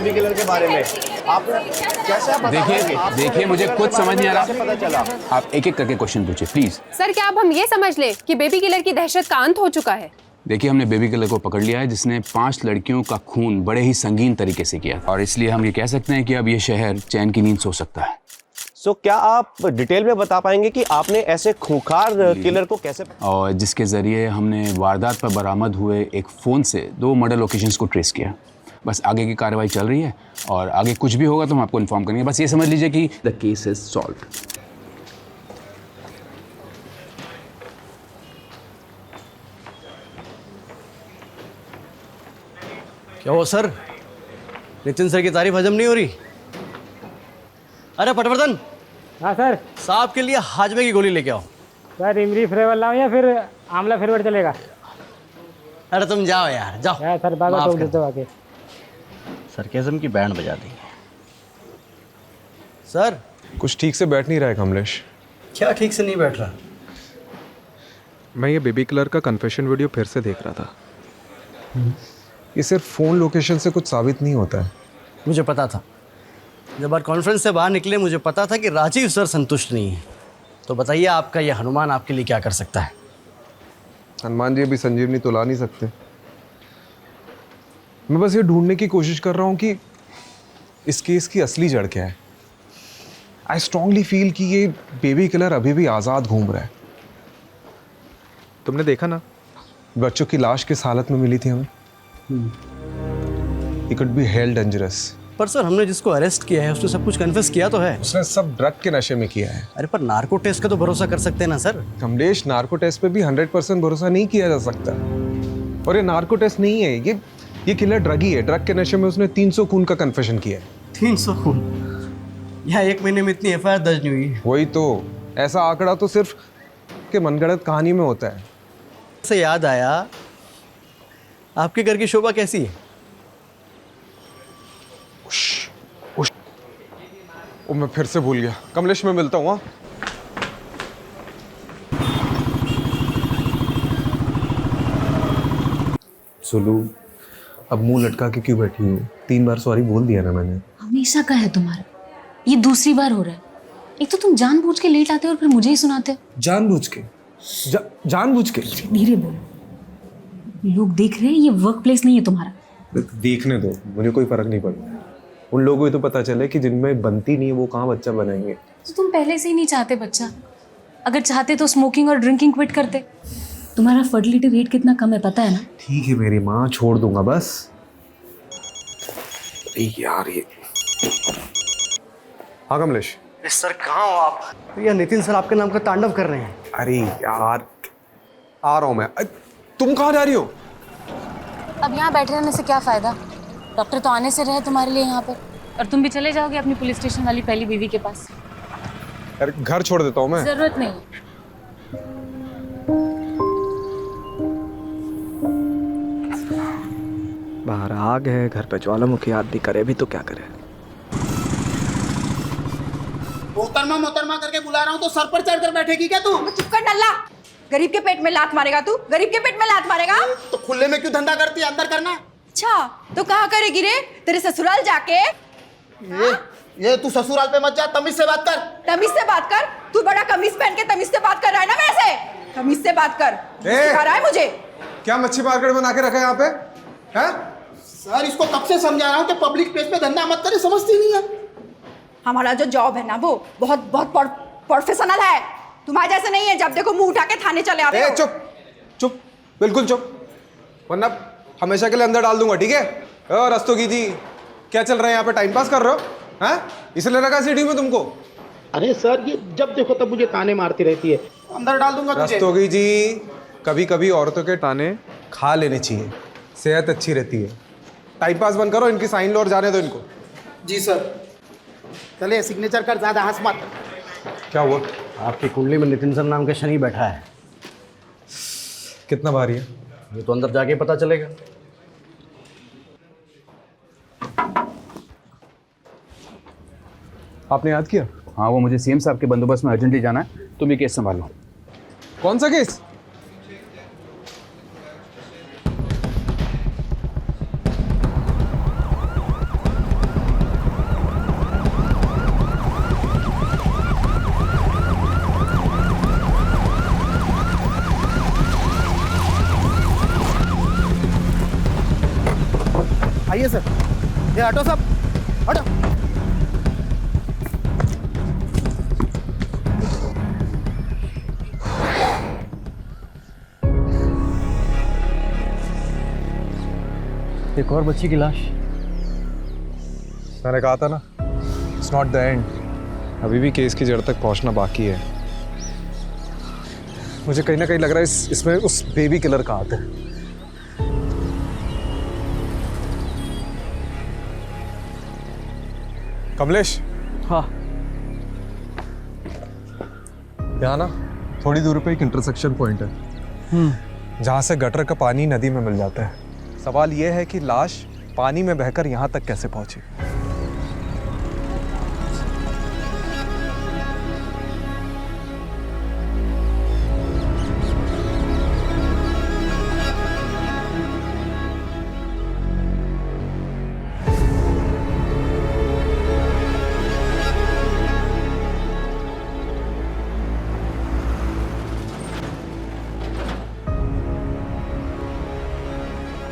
Baby killer के बारे में। आप कैसे आप देखिए मुझे कुछ समझ नहीं आ रहा। पता चला? आप एक एक करके क्वेश्चन पूछिए प्लीज। सर क्या अब हम ये समझ लें कि बेबी किलर की दहशत का अंत हो चुका है? देखिए हमने बेबी किलर को पकड़ लिया है जिसने 5 लड़कियों का खून बड़े ही संगीन तरीके से किया और इसलिए हम ये कह सकते हैं कि अब ये शहर चैन की नींद सो सकता है। सो क्या आप डिटेल में बता पाएंगे कि आपने ऐसे खूंखार किलर को कैसे, और जिसके जरिए हमने वारदात पर बरामद हुए एक फ़ोन से 2 मर्डर लोकेशंस को ट्रेस किया। बस आगे की कार्रवाई चल रही है और आगे कुछ भी होगा तो हम आपको इन्फॉर्म करेंगे। बस ये समझ लीजिए कि द केस इज सॉल्व्ड। क्या हुआ सर? नितिन सर की तारीफ हजम नहीं हो रही? अरे पटवर्धन। हाँ सर। साहब के लिए हाजमे की गोली लेके आओ। सर इमली फ्लेवर लाऊं या फिर आंवला फ्लेवर चलेगा? अरे तुम जाओ यार, जाओ। यार सर बाबा माफ तो कर। देते आके। सरकेज़म की बैंड बजा दी सर। कुछ ठीक से बैठ नहीं रहा है कमलेश। क्या ठीक से नहीं बैठ रहा? मैं ये बेबी किलर का कन्फेशन वीडियो फिर से देख रहा था। ये सिर्फ फ़ोन लोकेशन से कुछ साबित नहीं होता है। मुझे पता था, जब आज कॉन्फ्रेंस से बाहर निकले मुझे पता था कि राजीव सर संतुष्ट नहीं है। तो बताइए आपका ये हनुमान आपके लिए क्या कर सकता है? हनुमान जी अभी संजीवनी तो ला नहीं सकते। मैं बस ये ढूंढने की कोशिश कर रहा हूँ कि इस केस की असली जड़ क्या है। आई स्ट्रांगली फील कि ये बेबी किलर अभी भी आज़ाद घूम रहा है। तुमने देखा ना, बच्चों की लाश किस हालत में मिली थी हमें। He could be held dangerous। पर सर हमने जिसको अरेस्ट किया है उसने सब कुछ कन्फेस किया तो है। उसने सब ड्रग के नशे में किया है। अरे पर नार्को टेस्ट का तो भरोसा कर सकते हैं ना सर। कमलेश, नार्को टेस्ट पे भी 100% भरोसा नहीं किया जा सकता। और ये नार्को टेस्ट नहीं है, ये किलर ड्रगी है। ड्रग के नशे में उसने 300 खून का कन्फेशन किया है। 300 खून? यहाँ 1 महीने में इतनी FIR दर्ज नहीं हुई। वही तो, ऐसा आंकड़ा तो सिर्फ के मनगढ़ंत कहानी में होता है। से याद आया, आपके घर की शोभा कैसी है? ओ मैं फिर से भूल गया। कमलेश मैं मिलता हूँ। सुलू, अब मुंह लटका के क्यों बैठी हूँ? 3 बार सॉरी बोल दिया ना मैंने। हमेशा का है तुम्हारा, ये दूसरी बार हो रहा है। एक तो तुम जानबूझ के लेट आते हो और फिर मुझे ही सुनाते हो। जानबूझ के? जानबूझ के? धीरे बोलो, लोग देख रहे हैं। ये वर्क प्लेस नहीं है तुम्हारा। देखने दो, मुझे कोई फर्क नहीं पड़ता। उन लोगों को तो पता चले कि जिनमें बनती नहीं है वो कहाँ बच्चा बनाएंगे। तो तुम पहले से ही नहीं चाहते बच्चा। अगर चाहते तो स्मोकिंग और ड्रिंकिंग क्विट करते। तुम्हारा फर्टिलिटी रेट कितना कम है पता है ना? ठीक है मेरी माँ, छोड़ दूंगा बस। यार ये। हाँ कमलेश। सर कहाँ हो आप? भैया नितिन सर आपके नाम का तांडव कर रहे हैं। अरे यार, आ रहा हूँ मैं। तुम कहाँ जा रही हो? अब यहाँ बैठे रहने से क्या फायदा? डॉक्टर तो आने से रहे तुम्हारे लिए यहाँ पर। और तुम भी चले जाओगे अपनी पुलिस स्टेशन वाली पहली बीवी के पास। यार घर छोड़ देता हूँ मैं। जरूरत नहीं। बाहर आग है, घर पे ज्वालामुखी आदमी करे भी तो क्या करे। मोहतरमा करके बुला रहा हूँ तो सर पर चढ़ कर बैठेगी क्या तू? चुप कर नल्ला। गरीब के पेट में लात मारेगा तू? गरीब के पेट में लात मारेगा? तो खुले में क्यों धंधा करती है? अंदर करना। अच्छा तो कहाँ करेगी रे? तेरे ससुराल जाके? ये तू ससुराल पे मत जा, तमीज से बात कर। तमीज से बात कर? तू बड़ा कमीज पहन के तमीज से बात कर रहा है ना मेरे से? तमीज से बात कर। सिखा रहा है मुझे? क्या मच्छी मार्केट बना के रखा है यहाँ पे? हैं? सर इसको कब से समझा रहा हूँ कि पब्लिक प्लेस पे धंधा मत करे, समझती नहीं है। हमारा जो जॉब है ना वो बहुत बहुत प्रोफेशनल है। तुम्हारे जैसे नहीं है, जब देखो मुंह उठा के थाने चले आते हो। चुप चुप, बिल्कुल चुप, वरना हमेशा के लिए अंदर डाल दूंगा, ठीक है? और रस्तोगी जी, क्या चल रहा है यहाँ पे? टाइम पास कर रहे हो? हैं? इसलिए रखा सीढ़ी में तुमको? अरे सर ये जब देखो तब मुझे ताने मारती रहती है। अंदर डाल दूंगा तुझे। रस्तोगी जी, कभी कभी औरतों के ताने खा लेने चाहिए, सेहत अच्छी रहती है। टाइम पास बंद करो, इनकी साइन लो और जाने दो इनको। जी सर। चले सिग्नेचर कर, ज्यादा हंस मत। क्या हुआ? आपकी कुंडली में नितिन सर नाम का शनि बैठा है। कितना भारी है? ये तो अंदर जाके पता चलेगा। आपने याद किया? हाँ, वो मुझे सीएम साहब के बंदोबस्त में अर्जेंटली जाना है, तुम ये केस संभाल लो। कौन सा केस? ये हटो सब, हटो। एक और बच्ची की लाश। मैंने कहा था ना, इट्स नॉट द एंड। अभी भी केस की जड़ तक पहुंचना बाकी है। मुझे कहीं ना कहीं लग रहा है इसमें उस बेबी किलर का हाथ है। कमलेश। हाँ। यहाँ ना थोड़ी दूर पे एक इंटरसेक्शन पॉइंट है जहाँ से गटर का पानी नदी में मिल जाता है। सवाल यह है कि लाश पानी में बहकर यहाँ तक कैसे पहुंची।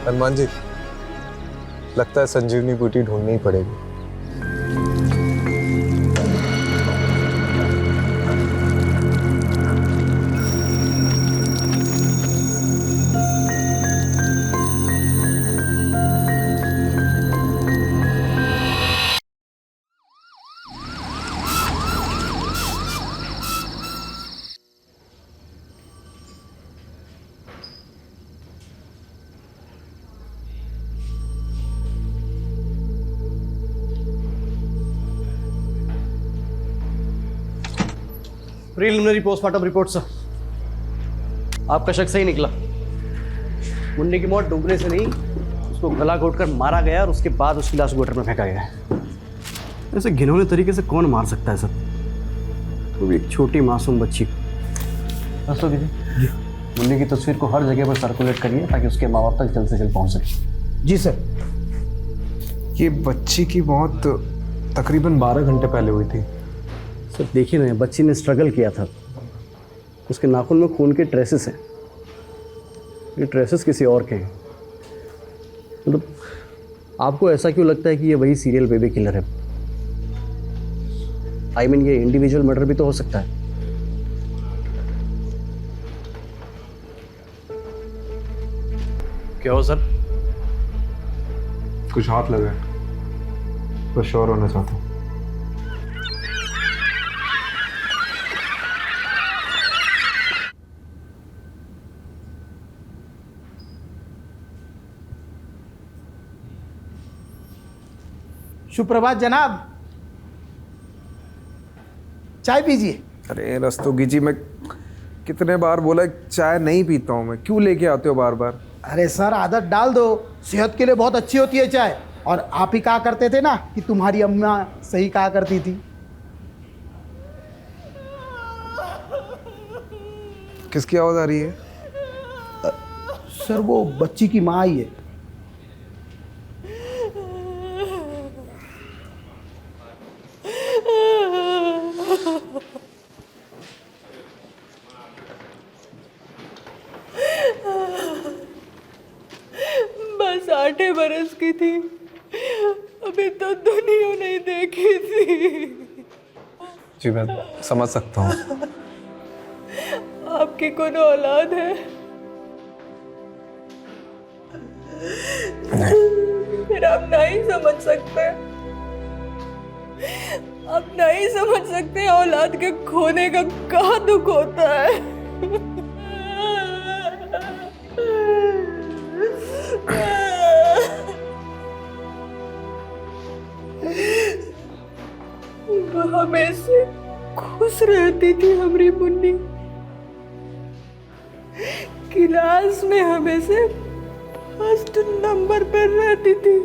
हनुमान जी, लगता है संजीवनी बूटी ढूंढनी ही पड़ेगी। Preliminary postmortem report sir. आपका शक सही निकला। मुन्नी की मौत डूबने से नहीं, उसको गला घोटकर मारा गया और उसके बाद उसकी लाश गटर में फेंका गया है। ऐसे घिनौने तरीके से कौन मार सकता है सर? वो भी एक छोटी मासूम बच्ची को। रस्तोगी जी, मुन्नी की तस्वीर को हर जगह पर सर्कुलेट करिए ताकि उसके माँ बाप तक जल्द से जल्द पहुँच सके। जी सर। ये बच्ची की मौत तकरीबन 12 घंटे पहले हुई थी। सर देखिए ना, बच्ची ने स्ट्रगल किया था। उसके नाखून में खून के ट्रेसेस हैं। ये ट्रेसेस किसी और के हैं। मतलब आपको ऐसा क्यों लगता है कि ये वही सीरियल बेबी किलर है? आई मीन ये इंडिविजुअल मर्डर भी तो हो सकता है। क्या हो सर? कुछ हाथ लगा है, तो श्योर होना चाहता हूँ। सुप्रभात जनाब, चाय पीजिए। अरे रस्तोगी जी, मैं कितने बार बोला चाय नहीं पीता हूँ मैं, क्यों लेके आते हो बार बार? अरे सर, आदत डाल दो, सेहत के लिए बहुत अच्छी होती है चाय। और आप ही कहा करते थे ना कि तुम्हारी अम्मा सही कहा करती थी। किसकी आवाज आ रही है? सर वो बच्ची की माँ आई है। बस 8 बरस की थी, अभी तो दुनिया नहीं देखी थी। जी मैं समझ सकता हूँ। आपकी कौन औलाद है? फिर आप नहीं समझ सकते। आप नहीं समझ सकते औलाद के खोने का क्या दुख होता है। वो हमेशा खुश रहती थी हमारी मुन्नी। क्लास में हमेशा फर्स्ट नंबर पर रहती थी।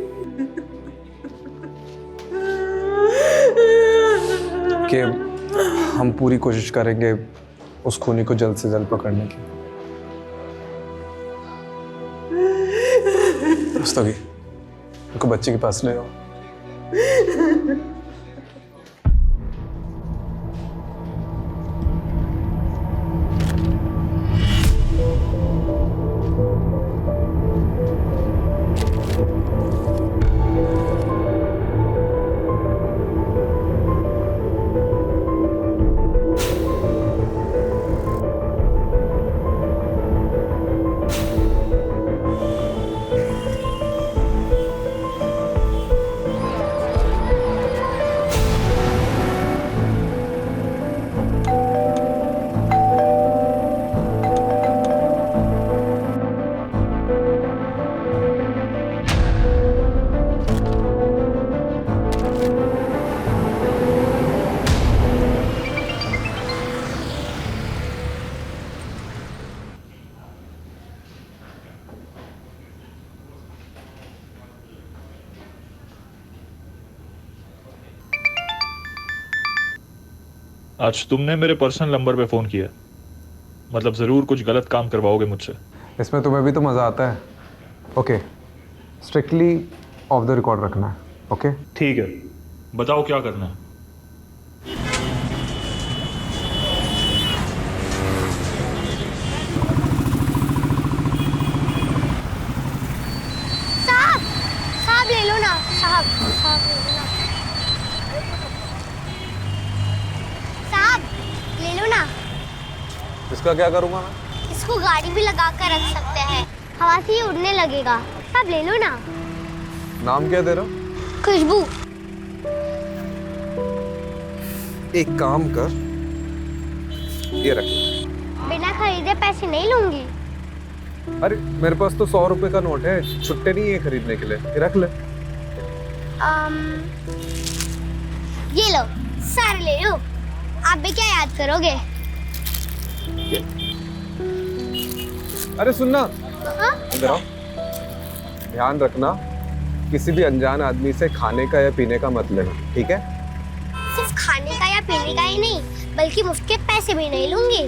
कि हम पूरी कोशिश करेंगे उस खूनी को जल्द से जल्द पकड़ने की। रस्तोगी, उनको बच्चे के पास ले आओ। आज तुमने मेरे पर्सनल नंबर पे फ़ोन किया, मतलब ज़रूर कुछ गलत काम करवाओगे मुझसे। इसमें तुम्हें भी तो मज़ा आता है। Okay, strictly of the record रखना है। ओके ठीक है, बताओ क्या करना है। साहब ले लो ना, साहब ले लो ना, साहब ले लो ना। इसका क्या करूँगा मैं? इसको गाड़ी भी लगा कर रख सकते हैं, हवा से ही उड़ने लगेगा। साहब ले लो ना। नाम क्या तेरा? खुशबू। एक काम कर, ये रख। बिना खरीदे पैसे नहीं लूंगी। अरे मेरे पास तो 100 रुपए का नोट है, छुट्टे नहीं है खरीदने के लिए, ये रख ले। ये लो, सारे ले लो। आप भी क्या याद करोगे? अरे सुनना, हाँ? इधर आओ। ध्यान रखना, किसी भी अनजान आदमी से खाने का या पीने का मत लेना, ठीक है? सिर्फ खाने का या पीने का ही नहीं, बल्कि मुफ्त के पैसे भी नहीं लूंगी,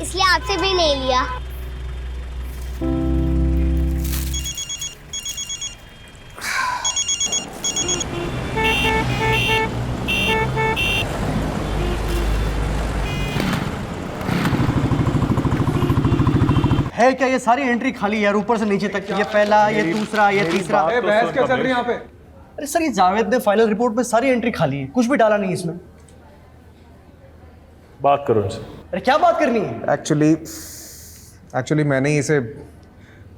इसलिए आपसे भी नहीं लिया। है क्या ये सारी एंट्री खाली यार, ऊपर से नीचे तक। ये पहला, ये दूसरा, ये तीसरा। बहस क्या चल रही है यहाँ पे? अरे सर, ये जावेद ने फाइनल रिपोर्ट में सारी एंट्री खाली है, कुछ भी डाला नहीं इसमें। बात करो इनसे। अरे क्या बात करनी है? एक्चुअली मैंने ही इसे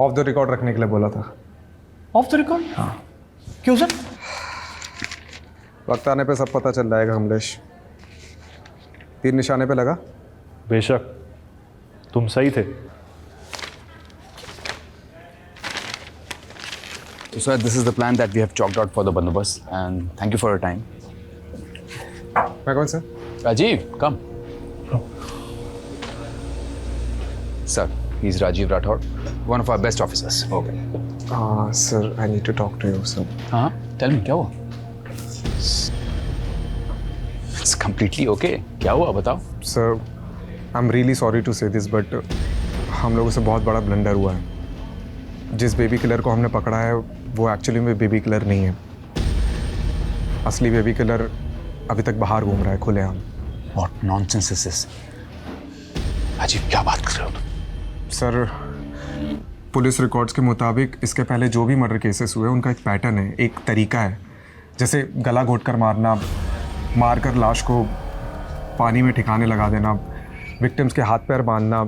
ऑफ द रिकॉर्ड रखने के लिए बोला था। Of the record? हाँ। क्यों सर? वक्त आने पे सब पता चल जाएगा कमलेश। तीर निशाने पे लगा? बेशक, तुम सही थे। So sir, this is the plan that we have chalked out for the bandobast, and thank you for your time. मैं कौन sir? Rajiv, come. Sir, he's Rajiv Rathod, one of our best officers. Okay. Sir, I need to talk to you, sir. हाँ, tell me क्या हुआ? It's completely okay. क्या हुआ बताओ? Sir, I'm really sorry to say this, but हम लोगों से बहुत बड़ा ब्लंडर हुआ है। जिस बेबी किलर को हमने पकड़ा है वो एक्चुअली में बेबी किलर नहीं है। असली बेबी किलर अभी तक बाहर घूम रहा है खुलेआम। What nonsense is this? अजीब क्या बात कर रहे हो तुम? सर, पुलिस रिकॉर्ड्स के मुताबिक इसके पहले जो भी मर्डर केसेस हुए उनका एक पैटर्न है, एक तरीका है। जैसे गला घोंटकर मारना, मारकर लाश को पानी में ठिकाने लगा देना, विक्टिम्स के हाथ पैर बांधना,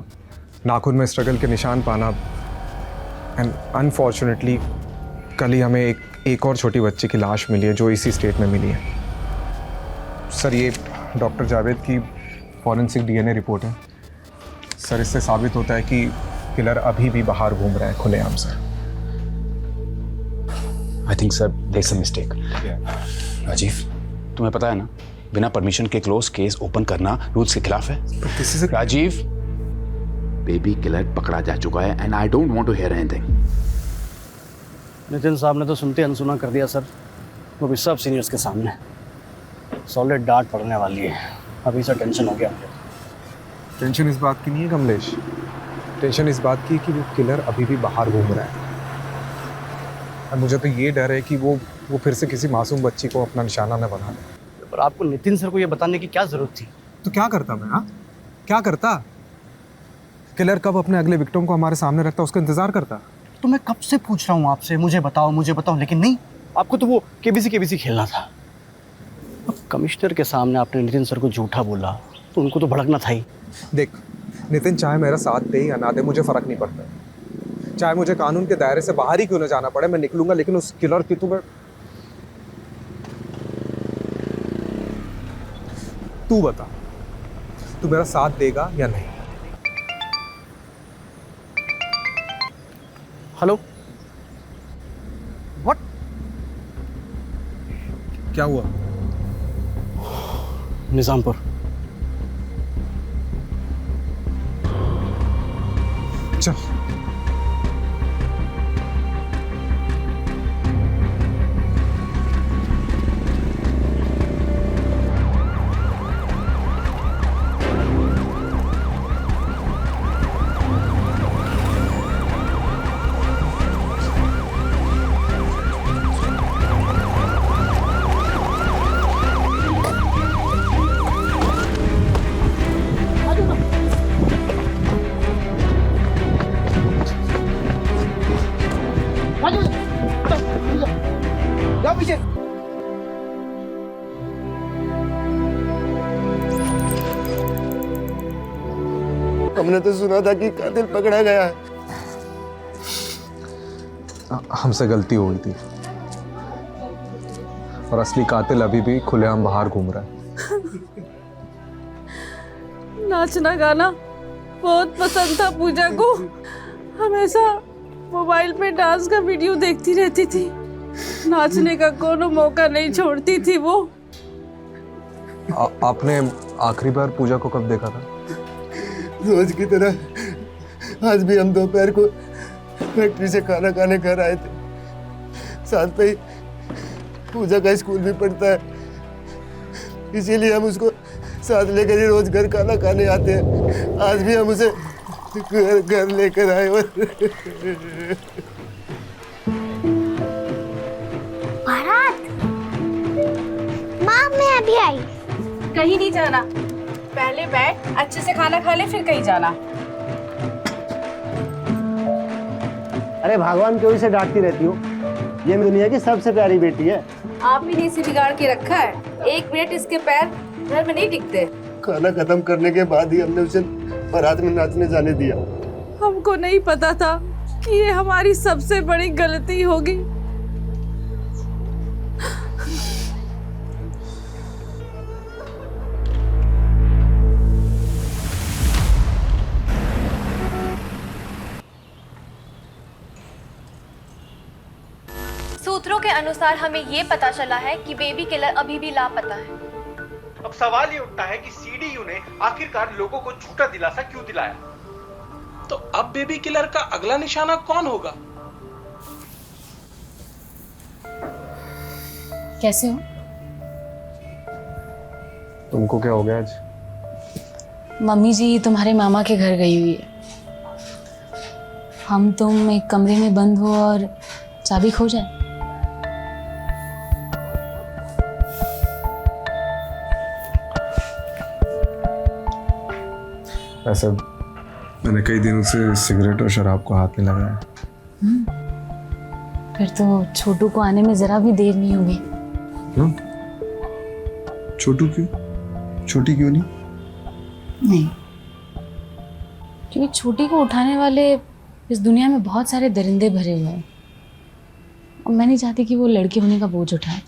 नाखून में स्ट्रगल के निशान पाना। एंड अनफॉर्चुनेटली कल ही हमें एक और छोटी बच्ची की लाश मिली है जो इसी स्टेट में मिली है। सर, ये डॉक्टर जावेद की फॉरेंसिक डीएनए रिपोर्ट है। सर, इससे साबित होता है कि किलर अभी भी बाहर घूम रहा है खुलेआम से। I think sir, there's a mistake. Rajiv, तुम्हें पता है ना, बिना परमिशन के क्लोज केस ओपन करना रूल्स के खिलाफ है। राजीव, बेबी किलर पकड़ा जा चुका है and I don't want to hear anything. Nitin साहब ने तो सुनते अनसुना कर दिया सर, वो भी सब सीनियर्स के सामने। सॉलिड डांट पड़ने वाली है। अभी से टेंशन हो गया मुझे। टेंशन इस बात की नहीं है कमलेश, टेंशन इस बात की कि वो किलर अभी भी बाहर घूम रहा है। और मुझे तो ये डर है कि वो फिर से किसी मासूम बच्ची को अपना निशाना न बना ले। पर आपको नितिन सर को ये बताने की क्या जरूरत थी? तो क्या करता मैं? हाँ, क्या करता? किलर कब अपने अगले विक्टिम को हमारे सामने रखता, उसका इंतजार करता। तो मैं कब से पूछ रहा हूँ आपसे, मुझे बताओ, लेकिन नहीं, आपको तो वो केबीसी खेलना था। अब कमिश्नर के सामने आपने नितिन सर को झूठा बोला तो उनको तो भड़कना था ही। देख नितिन, चाहे मेरा साथ दे या ना दे मुझे फ़र्क नहीं पड़ता। चाहे मुझे कानून के दायरे से बाहर ही क्यों ना जाना पड़े, मैं निकलूंगा, लेकिन उस किलर की तू बता, तू मेरा साथ देगा या नहीं? Hello, what? क्या हुआ? निजामपुर। चल। हमने तो सुना था कि कातिल पकड़ा गया है। हमसे गलती हो गई थी और असली कातिल अभी भी खुलेआम बाहर घूम रहा है। नाचना गाना बहुत पसंद था पूजा को। हमेशा मोबाइल पे डांस का वीडियो देखती रहती थी। नाचने का कोनो मौका नहीं छोड़ती थी वो। आपने आखिरी बार पूजा को कब देखा था? रोज की तरह आज भी हम दोपहर को फैक्ट्री से खाना खाने घर आए थे। साथ में ही पूजा का स्कूल भी पढ़ता है, इसीलिए हम उसको साथ लेकर ही रोज घर खाना खाने आते हैं। आज भी हम उसे घर लेकर आए। भारत, माँ मैं अभी आई। कहीं नहीं जाना, पहले बैठ अच्छे से खाना खा ले फिर कहीं जाना। अरे भगवान क्यों इसे डांटती रहती हो? ये दुनिया की सबसे प्यारी बेटी है। आप ही ने इसे बिगाड़ के रखा है। 1 मिनट इसके पैर घर में नहीं टिकते। खाना खत्म करने के बाद ही हमने उसे बारात में नाचने जाने दिया। हमको नहीं पता था कि ये हमारी सबसे बड़ी गलती होगी। सूत्रों के अनुसार हमें ये पता चला है कि बेबी किलर अभी भी लापता है। अब सवाल ये उठता है कि सीडीयू ने आखिरकार लोगों को झूठा दिलासा क्यों दिलाया? तो अब बेबी किलर का अगला निशाना कौन होगा? कैसे हो? तुमको क्या हो गया आज? मम्मी जी तुम्हारे मामा के घर गई हुई है। हम तुम एक कमरे में बंद हो और चाबी खो जाए। ऐसे मैंने कई दिनों से सिगरेट और शराब को हाथ नहीं लगाया। फिर तो छोटू को आने में जरा भी देर नहीं होगी। क्यों? छोटू क्यों? छोटी क्यों नहीं? नहीं, क्योंकि छोटी को उठाने वाले इस दुनिया में बहुत सारे दरिंदे भरे हुए हैं और मैं नहीं चाहती कि वो लड़के होने का बोझ उठाए।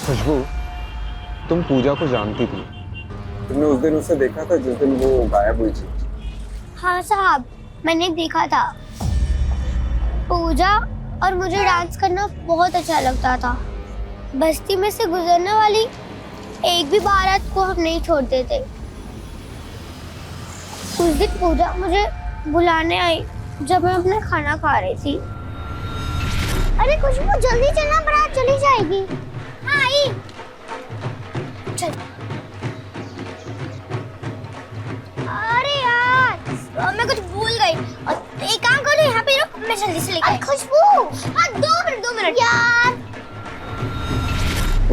खुशबू, तुम पूजा को जानती थी? तुमने उस दिन उसे देखा था जिस दिन वो गायब हुई थी? हाँ साहब, मैंने देखा था। पूजा और मुझे डांस करना बहुत अच्छा लगता था। बस्ती में से गुजरने वाली एक भी बारात को हम नहीं छोड़ते थे। उस दिन पूजा मुझे बुलाने आई जब मैं अपना खाना खा रही थी। अरे खुशबू जल्दी चलना, बारात चली जाएगी। हाँ आई। चल। अरे यार मैं कुछ भूल गई। एक काम करो, यहाँ पे रुक, मैं जल्दी से लेकर। खुशबू हाँ 2 मिनट यार।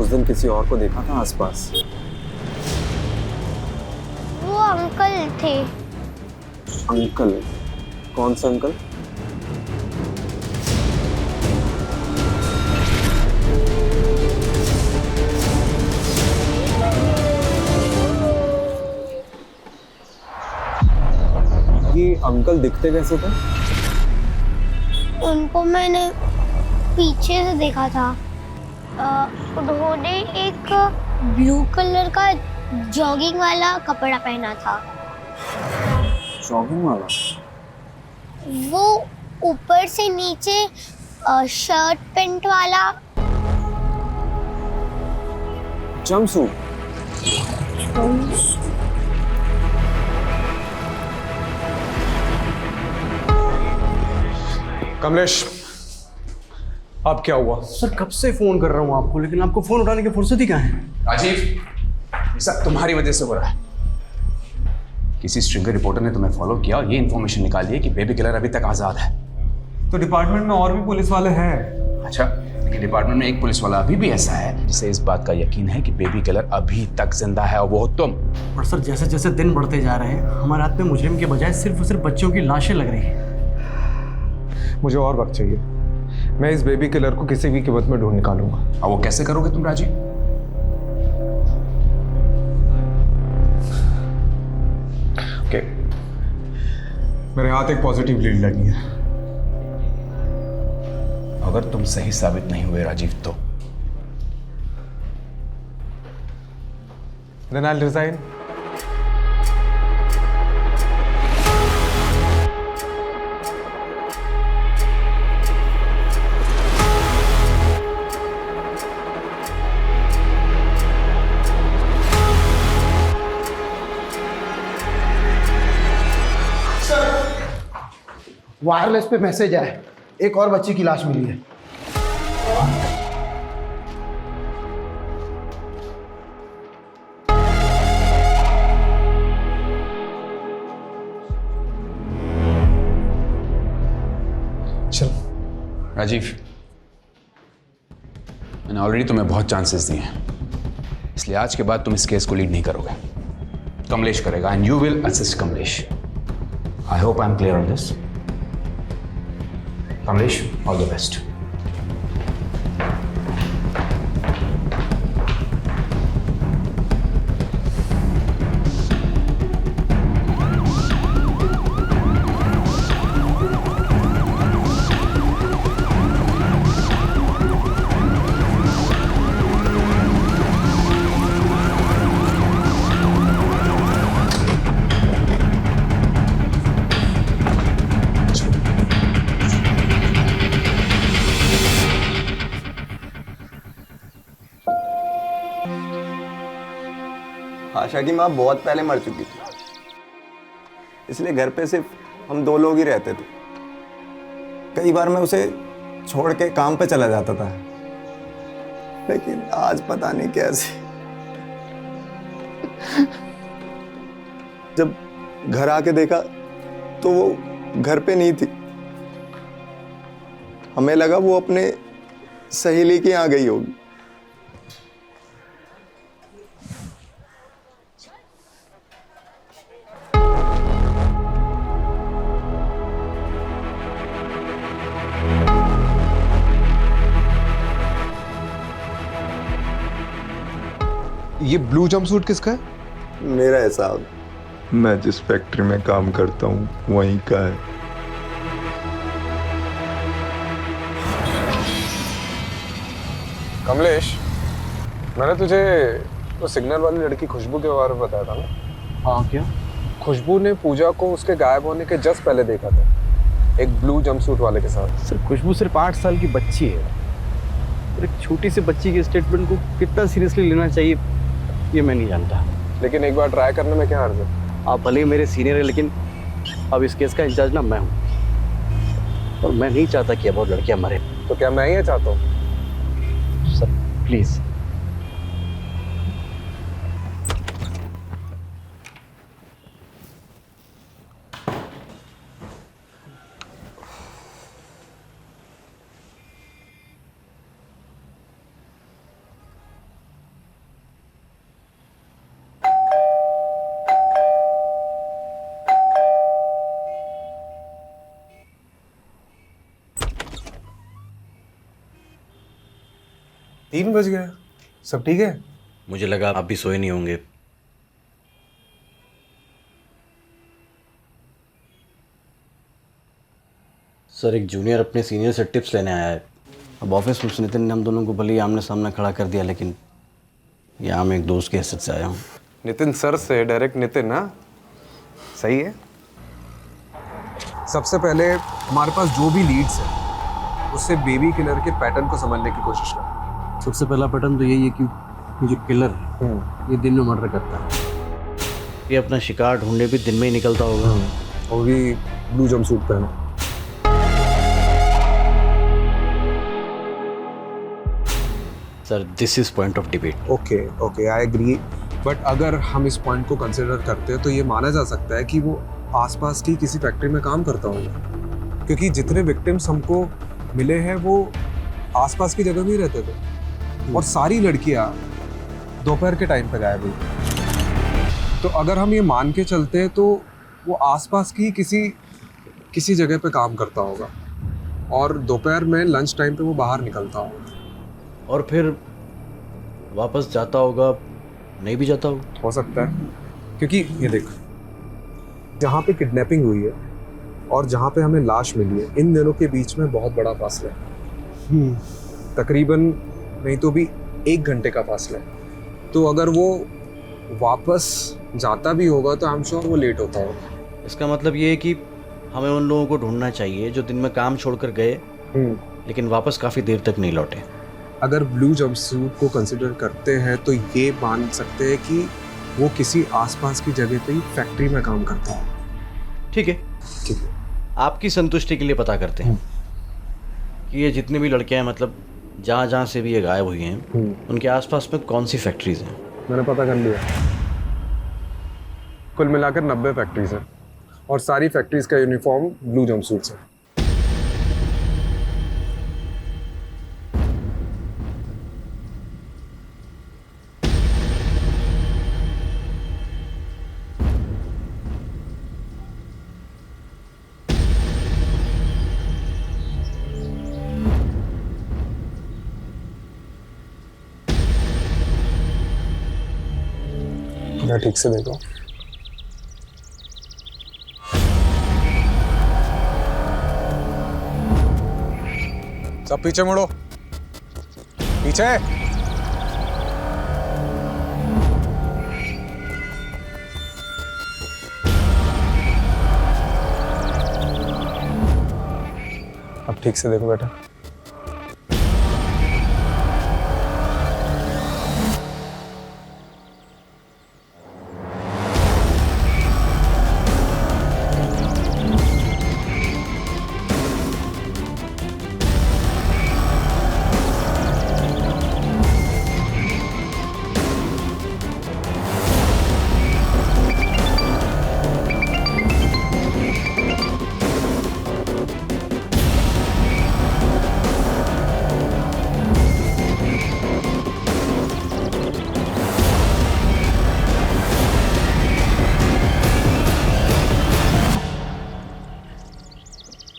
उस दिन किसी और को देखा था आसपास? वो अंकल थे। अंकल? कौन सा अंकल? ये अंकल दिखते कैसे थे? उनको मैंने पीछे से देखा था। उन्होंने एक ब्लू कलर का जॉगिंग वाला कपड़ा पहना था। जॉगिंग वाला? वो ऊपर से नीचे शर्ट पैंट वाला। जंपसूट? कमलेश, अब क्या हुआ? सर कब से फोन कर रहा हूँ आपको, लेकिन आपको फोन उठाने की फुर्सत ही कहाँ है? राजीव, ये सब तुम्हारी वजह से हो रहा है। किसी स्ट्रिंगर रिपोर्टर ने तुम्हें फॉलो किया और ये इन्फॉर्मेशन निकाली है कि बेबी किलर अभी तक आज़ाद है। तो डिपार्टमेंट में और भी पुलिस वाले हैं। अच्छा, लेकिन डिपार्टमेंट में एक पुलिस वाला अभी भी ऐसा है जिसे इस बात का यकीन है कि बेबी किलर अभी तक जिंदा है, और वो तुम। पर सर, जैसे जैसे दिन बढ़ते जा रहे हैं हमारे हाथ में मुजरिम के बजाय सिर्फ और सिर्फ बच्चों की लाशें लग रही हैं। मुझे और वक्त चाहिए। मैं इस बेबी किलर को किसी भी कीमत में ढूंढ निकालूंगा। और वो कैसे करोगे तुम राजीव? ओके, मेरे हाथ एक पॉजिटिव लीड लगी है। अगर तुम सही साबित नहीं हुए राजीव तो Then I'll resign. वायरलेस पे मैसेज आया, एक और बच्ची की लाश मिली है। चल राजीव, मैंने ऑलरेडी तुम्हें बहुत चांसेस दिए हैं, इसलिए आज के बाद तुम इस केस को लीड नहीं करोगे। कमलेश करेगा and you will assist Kamlesh. I hope I am clear on this. Kamlesh, all the best. Asha की माँ बहुत पहले मर चुकी थी, इसलिए घर पे सिर्फ हम दो लोग ही रहते थे। कई बार मैं उसे छोड़ के काम पे चला जाता था, लेकिन आज पता नहीं कैसे जब घर आके देखा तो वो घर पे नहीं थी। हमें लगा वो अपने सहेली के यहाँ गई होगी। ये ब्लू जंपसूट किसका है? मेरा है साहब, मैं जिस फैक्ट्री में काम करता हूँ वहीं का है। कमलेश, मैंने तुझे वो सिग्नल वाली लड़की खुशबू के बारे में बताया था ना? हाँ, क्या? खुशबू ने पूजा को उसके गायब होने के जस्ट पहले देखा था, एक ब्लू जंपसूट वाले के साथ। सर, खुशबू सिर्फ 8 साल की बच्ची है, और एक छोटी सी बच्ची के स्टेटमेंट को कितना सीरियसली लेना चाहिए ये मैं नहीं जानता। लेकिन एक बार ट्राई करने में क्या हर्ज है? आप भले ही मेरे सीनियर है, लेकिन अब इस केस का इंचार्ज ना मैं हूँ, और मैं नहीं चाहता कि अब और लड़कियां मरे। तो क्या मैं ये चाहता हूँ? Sir please. तीन बज गया, सब ठीक है? मुझे लगा आप भी सोए नहीं होंगे। सर, एक जूनियर अपने सीनियर से टिप्स लेने आया है। अब ऑफिस में नितिन ने हम दोनों को भले ही आमने सामने खड़ा कर दिया, लेकिन यहाँ मैं एक दोस्त की हैसियत से आया हूँ। नितिन सर से डायरेक्ट नितिन? ना सही है। सबसे पहले हमारे पास जो भी लीड्स है उससे बेबी किलर के पैटर्न को समझने की कोशिश कर। सबसे पहला पैटर्न तो यही है कि ये जो किलर ये दिन में मर्डर करता है। ये अपना शिकार ढूंढने भी दिन में ही निकलता होगा, और भी ब्लू जंपसूट पहना। Sir, this is point of debate. Okay, I agree, but अगर हम इस पॉइंट को कंसिडर करते हैं तो ये माना जा सकता है कि वो आसपास की किसी फैक्ट्री में काम करता होगा, क्योंकि जितने विक्टिम्स हमको मिले हैं वो आसपास की जगह में ही रहते थे और सारी लड़कियां दोपहर के टाइम पे गायब हुई। तो अगर हम ये मान के चलते हैं तो वो आसपास की किसी जगह पे काम करता होगा और दोपहर में लंच टाइम पे वो बाहर निकलता होगा और फिर वापस जाता होगा, नहीं भी जाता हो सकता है, क्योंकि ये देख, जहाँ पे किडनैपिंग हुई है और जहाँ पे हमें लाश मिली है, इन दोनों के बीच में बहुत बड़ा फासला है। तकरीबन नहीं तो भी 1 घंटे का फासला है। तो अगर वो वापस जाता भी होगा तो आई एम श्योर वो लेट होता होगा। इसका मतलब ये है कि हमें उन लोगों को ढूंढना चाहिए जो दिन में काम छोड़कर गए लेकिन वापस काफ़ी देर तक नहीं लौटे। अगर ब्लू जंपसूट को कंसिडर करते हैं तो ये मान सकते हैं कि वो किसी आसपास की जगह पे ही फैक्ट्री में काम करता है। ठीक है, आपकी संतुष्टि के लिए पता करते हैं कि ये जितनी भी लड़कियां हैं, मतलब जहाँ जहाँ से भी ये गायब हुई हैं, उनके आसपास में कौन सी फैक्ट्रीज हैं। मैंने पता कर लिया, कुल मिलाकर 90 फैक्ट्रीज हैं और सारी फैक्ट्रीज का यूनिफॉर्म ब्लू जंपसूट्स है। मैं ठीक से देखो। सब पीछे मुड़ो, पीछे। अब ठीक से देखो बेटा।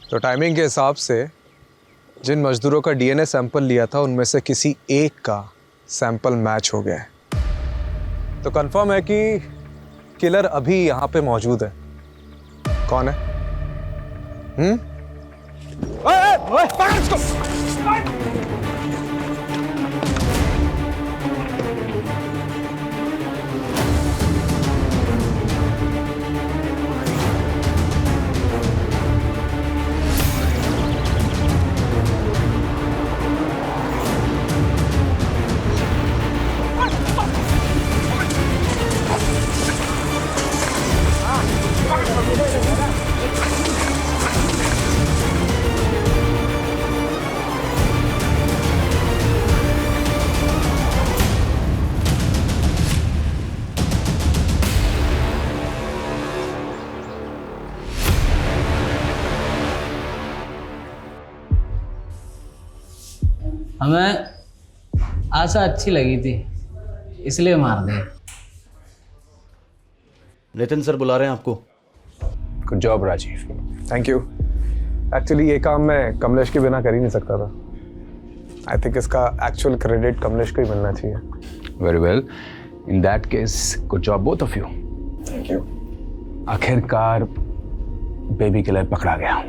तो टाइमिंग के हिसाब से जिन मजदूरों का डीएनए सैंपल लिया था उनमें से किसी एक का सैंपल मैच हो गया है। तो कंफर्म है कि किलर अभी यहाँ पे मौजूद है। कौन है? हमें आशा अच्छी लगी थी इसलिए मार दे। नितिन सर बुला रहे हैं आपको। Good job Rajeev. Thank you. Actually ये काम मैं कमलेश के बिना कर ही नहीं सकता था। आई थिंक इसका एक्चुअल क्रेडिट कमलेश को ही मिलना चाहिए। Very well, in that case good job both of you. Thank you. आखिरकार बेबी किलर पकड़ा गया।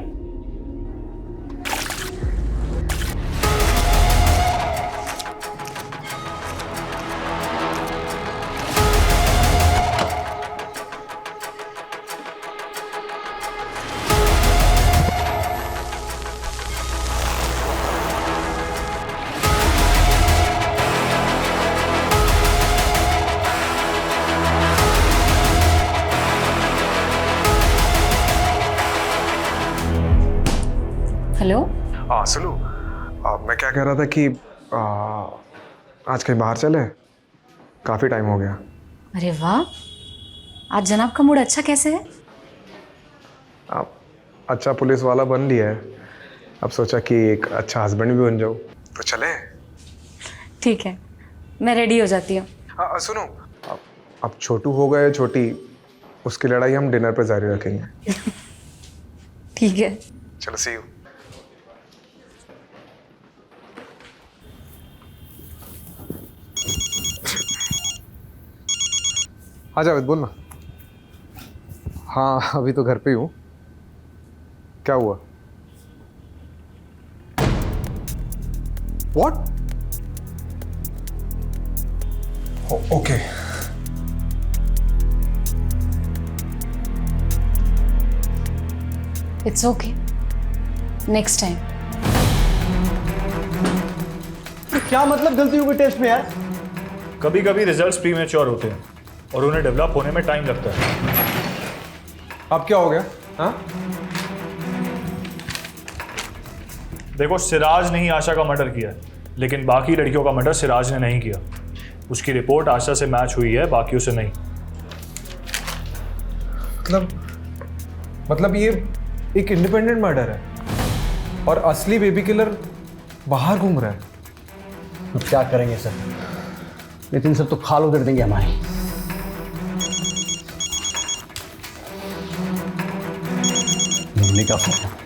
हेलो। हाँ सुनो, मैं क्या कह रहा था कि आज कहीं बाहर चले, काफ़ी टाइम हो गया। अरे वाह, आज जनाब का मूड अच्छा कैसे है? आप अच्छा पुलिस वाला बन लिया है, अब सोचा कि एक अच्छा हस्बैंड भी बन जाओ, तो चले। ठीक है, मैं रेडी हो जाती हूँ। सुनो, अब छोटू हो गए छोटी, उसकी लड़ाई हम डिनर पे जारी रखेंगे। ठीक है, चलो, सी यू। आ जावेद, बोल ना। हाँ, अभी तो घर पे ही हूँ। क्या हुआ? What? Okay. It's okay, next time. क्या मतलब गलती हो गई टेस्ट में यार? कभी कभी रिजल्ट्स प्रीमेच्योर होते हैं और उन्हें डेवलप होने में टाइम लगता है। अब क्या हो गया? हाँ? देखो, सिराज ने ही आशा का मर्डर किया, लेकिन बाकी लड़कियों का मर्डर सिराज ने नहीं किया। उसकी रिपोर्ट आशा से मैच हुई है, बाकियों से नहीं। मतलब ये एक इंडिपेंडेंट मर्डर है और असली बेबी किलर बाहर घूम रहा है। अब क्या करेंगे सर? नितिन सब तो खाल उधर देंगे हमारी। मुन्नी का फोन।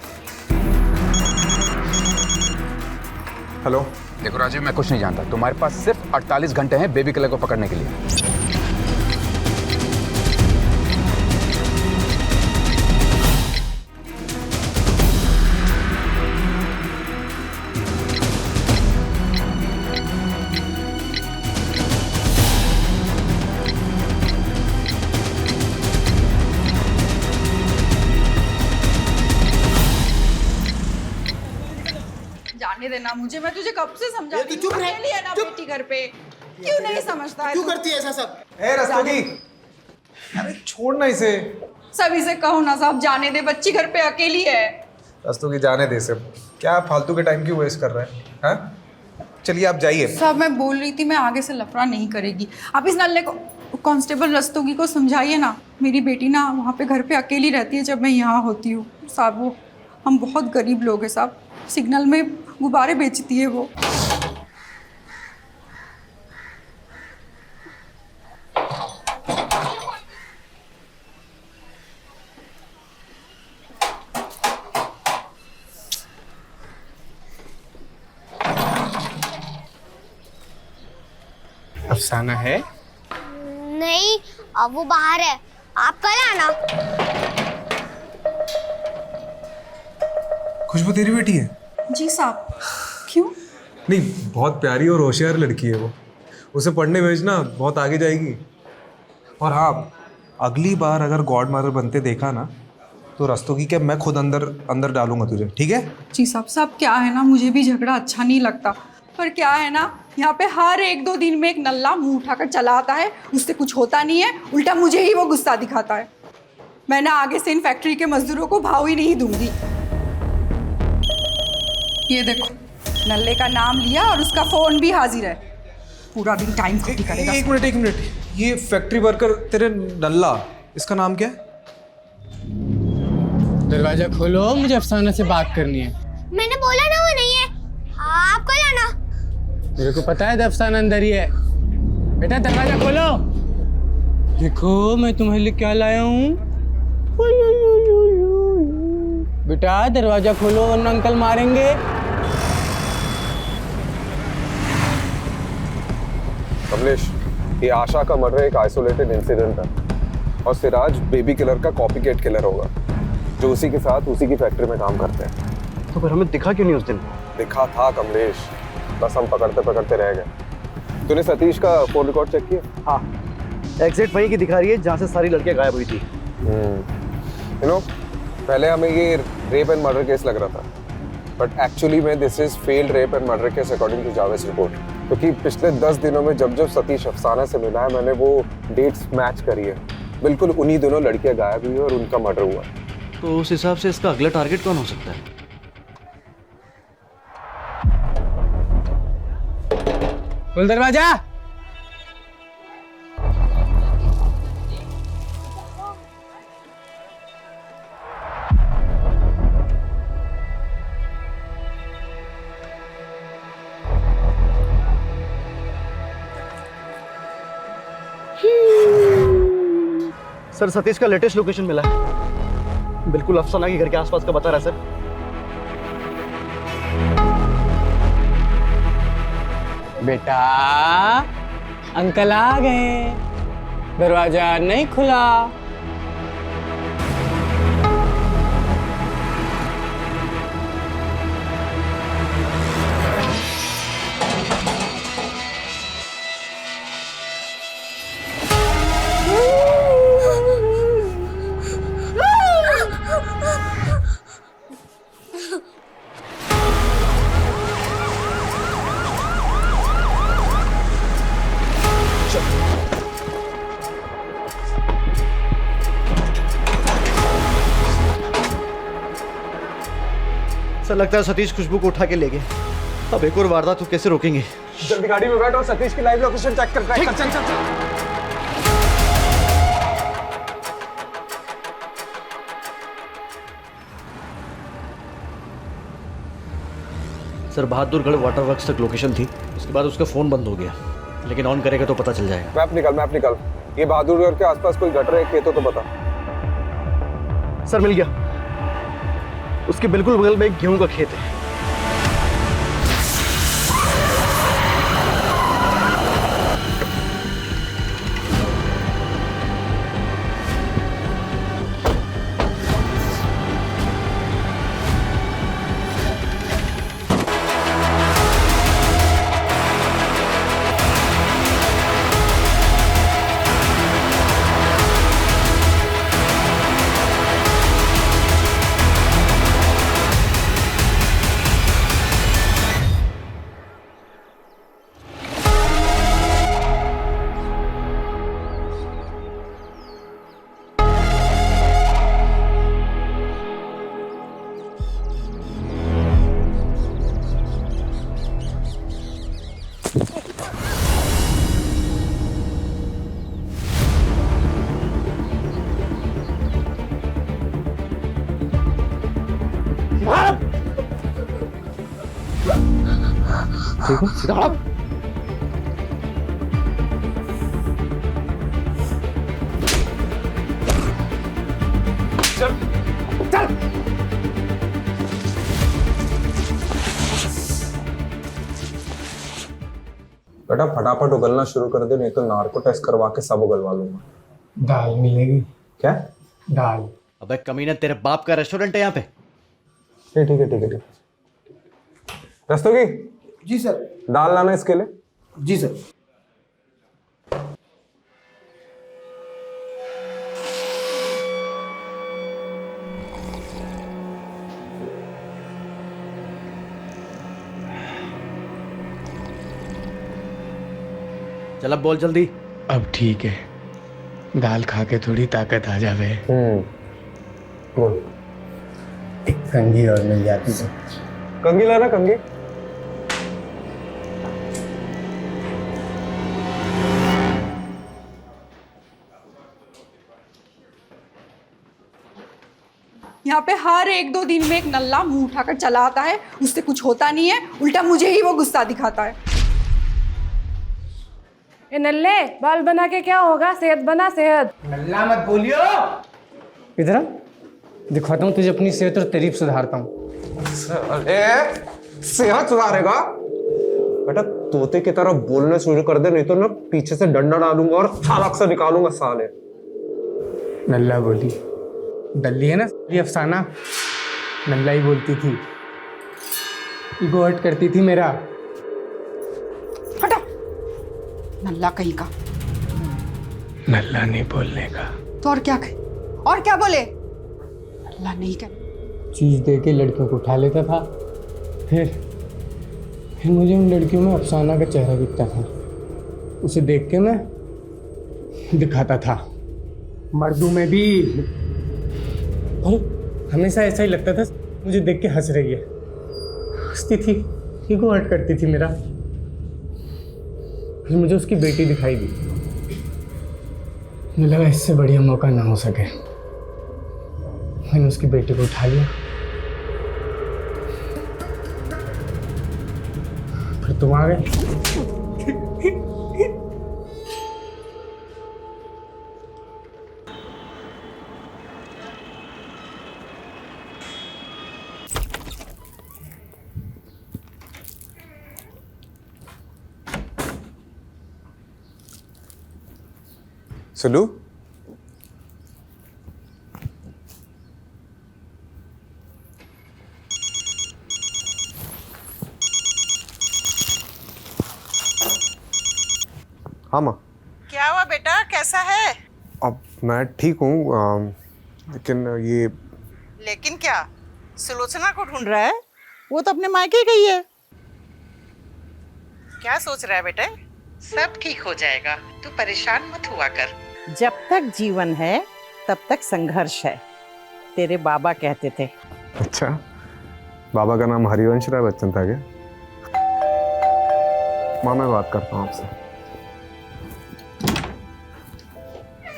हेलो। देखो राजीव, मैं कुछ नहीं जानता। तुम्हारे पास सिर्फ 48 घंटे हैं बेबी किलर को पकड़ने के लिए। जाने देना मुझे, मैं तुझे कब से समझा रही हूँ। अकेली है ना बेटी घर पे, क्यों नहीं समझता है? क्यों करती है ऐसा सब? रस्तोगी, अरे छोड़ना इसे। सभी से कहो ना साहब, जाने दे, बच्ची घर पे अकेली है। रस्तोगी, जाने दे सब। क्या फालतू के टाइम क्यों वेस्ट कर रहे हैं? हाँ? चलिए आप जाइए। साहब मैं बोल रही थी, मैं आगे से लफड़ा नहीं करेगी। आप इस नल्ले को, कांस्टेबल रस्तोगी को समझाइए ना। मेरी बेटी ना वहाँ पे घर पे अकेली रहती है जब मैं यहाँ होती हूँ साहब। वो हम बहुत गरीब लोग हैं साहब, सिग्नल में गुब्बारे बेचती है वो। अफसाना है? नहीं, अब वो बाहर है, आप कल आना। खुशबू तेरी बेटी है? जी साहब। क्यों? नहीं, बहुत प्यारी और होशियार लड़की है वो। उसे पढ़ने भेजना, बहुत आगे जाएगी। और हाँ, अगली बार अगर गॉड मदर बनते देखा ना, तो रस्तोगी के मैं खुद अंदर डालूंगा तुझे, ठीक है? जी साहब। साहब क्या है ना, मुझे भी झगड़ा अच्छा नहीं लगता, पर क्या है ना, यहाँ पे हर 1-2 दिन में एक नल्ला मुंह उठाकर चला आता है, उससे कुछ होता नहीं है, उल्टा मुझे ही वो गुस्सा दिखाता है। मैं ना आगे से इन फैक्ट्री के मजदूरों को भाव ही नहीं दूंगी। ये देखो, नल्ले का नाम लिया और उसका फोन भी हाजिर है। पूरा दिन टाइम खर्च करेगा। एक मिनट, ये फैक्ट्री वर्कर तेरे नल्ला, इसका नाम क्या है? दरवाजा खोलो, मुझे अफसाना से बात करनी है। मैंने बोला ना वो नहीं है, आप कल आना। मेरे को पता है अफसाना अंदर ही है। बेटा दरवाजा खोलो। देखो मैं तुम्हारे लिए क्या लाया हूँ। बेटा दरवाजा खोलो वरना अंकल मारेंगे। कमलेश, ये आशा का मर्डर एक आइसोलेटेड इंसिडेंट है और सिराज बेबी किलर का कॉपीकैट किलर होगा जो उसी के साथ उसी की फैक्ट्री में काम करते हैं। तो फिर हमें दिखा क्यों नहीं उस दिन? दिखा था कमलेश, बस हम पकड़ते रह गए। तूने सतीश का फोन रिकॉर्ड चेक किया? हाँ, एग्जैक्ट वहीं की दिखा रही है जहाँ से सारी लड़कियाँ गायब हुई थी। पहले हमें ये रेप एंड मर्डर केस लग रहा था, बट एक्चुअली में this is failed rape and murder case according to Javed report. क्योंकि पिछले 10 दिनों में जब सतीश अफसाना से मिला है, मैंने वो डेट्स मैच करी है। बिल्कुल उन्हीं दोनों लड़कियां गायब हुई और उनका मर्डर हुआ। तो उस हिसाब से इसका अगला टारगेट कौन हो सकता है? खोल दरवाजा। सर सतीश का लेटेस्ट लोकेशन मिला है, बिल्कुल अफसाना के घर के आसपास का बता रहा है सर। बेटा अंकल आ गए, दरवाजा नहीं खुला। सर लगता है सतीश खुशबू को उठा के ले गए। अब एक और वारदात तो कैसे रोकेंगे? जल्दी गाड़ी में बैठो, सतीश की लाइव लोकेशन चेक कर। चल चल चल सर बहादुरगढ़ वाटर वर्क्स तक लोकेशन थी, उसके बाद उसका फोन बंद हो गया, लेकिन ऑन करेगा तो पता चल जाएगा। मैप निकाल। ये बहादुरगढ़ के आसपास कोई गटर है, खेतों तो बता। सर मिल गया, उसके बिल्कुल बगल में एक गेहूं का खेत है। ठीक है, सीधा आप। चल चल। बेटा फटाफट उगलना शुरू कर दे, नहीं तो नार्को टेस्ट करवा के सब उगलवा लूंगा। दाल मिलेगी क्या? दाल। अबे कमीना, तेरे बाप का रेस्टोरेंट है यहाँ पे? ठीक है। रस्तोगी जी सर। दाल लाना इसके लिए। जी सर। चल अब बोल जल्दी। अब ठीक है, दाल खा के थोड़ी ताकत आ जावे। बोल। एक कंघी और मिल जाती तो। कंघी लाना, कंघी। यहाँ पे हर 1-2 दिन में एक नल्ला मुंह उठाकर चला आता है, उससे कुछ होता नहीं है, उल्टा मुझे ही वो गुस्सा दिखाता है। ए नल्ले, बाल बना के क्या होगा? सेहत बना, सेहत। नल्ला मत बोलियो। इधर आ, दिखाता हूँ तुझे अपनी सेहत और तारीफ सुधारता हूँ। सेहत सुधारेगा? बेटा तोते की तरह बोलने शुरू कर दे, नहीं तो ना पीछे से डंडा डालूंगा और छालक से निकालूंगा साले। नल्ला बोली, डल्ली है ना ये अफसाना, नल्ला ही बोलती थी, ईगो हर्ट करती थी मेरा। हटा, नल्ला कहीं का। नल्ला नहीं बोलने का तो और क्या बोले? नल्ला नहीं कर। चीज दे के लड़कियों को उठा लेता था, फिर मुझे उन लड़कियों में अफसाना का चेहरा दिखता था, उसे देख के मैं दिखाता था। मर्दों में भी हमेशा ऐसा ही लगता था, मुझे देख के हंस रही है, हंसती थी, ईगो हर्ट करती थी मेरा। फिर मुझे उसकी बेटी दिखाई दी, मुझे लगा इससे बढ़िया मौका ना हो सके, मैंने उसकी बेटी को उठा लिया। फिर तुम आ गए। सुलू, हाँ माँ। क्या हुआ बेटा, कैसा है? अब मैं ठीक हूँ, लेकिन ये लेकिन क्या? सुलोचना को ढूंढ रहा है? वो तो अपने मायके गई है। क्या सोच रहा है बेटे? सब ठीक हो जाएगा, तू परेशान मत हुआ कर। जब तक जीवन है तब तक संघर्ष है, तेरे बाबा कहते थे। अच्छा, बाबा का नाम हरिवंश राय बच्चन था क्या? माँ मैं बात करता हूँ आपसे।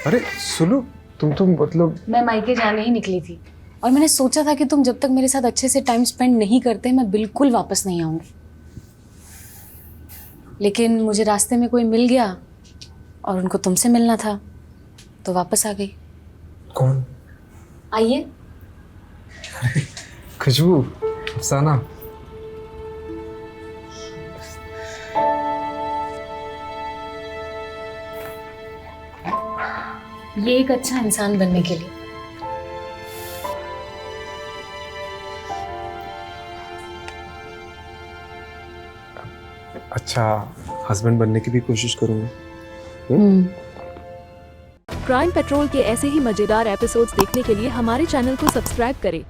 अरे सुलू, तुम मतलब मैं मायके जाने ही निकली थी और मैंने सोचा था कि तुम जब तक मेरे साथ अच्छे से टाइम स्पेंड नहीं करते मैं बिल्कुल वापस नहीं आऊंगी, लेकिन मुझे रास्ते में कोई मिल गया और उनको तुमसे मिलना था तो वापस आ गई। कौन? आइए। खुशबू, अफसाना। ये एक अच्छा इंसान बनने के लिए। अच्छा हस्बैंड बनने की भी कोशिश करूंगा। क्राइम पेट्रोल के ऐसे ही मजेदार एपिसोड्स देखने के लिए हमारे चैनल को सब्सक्राइब करें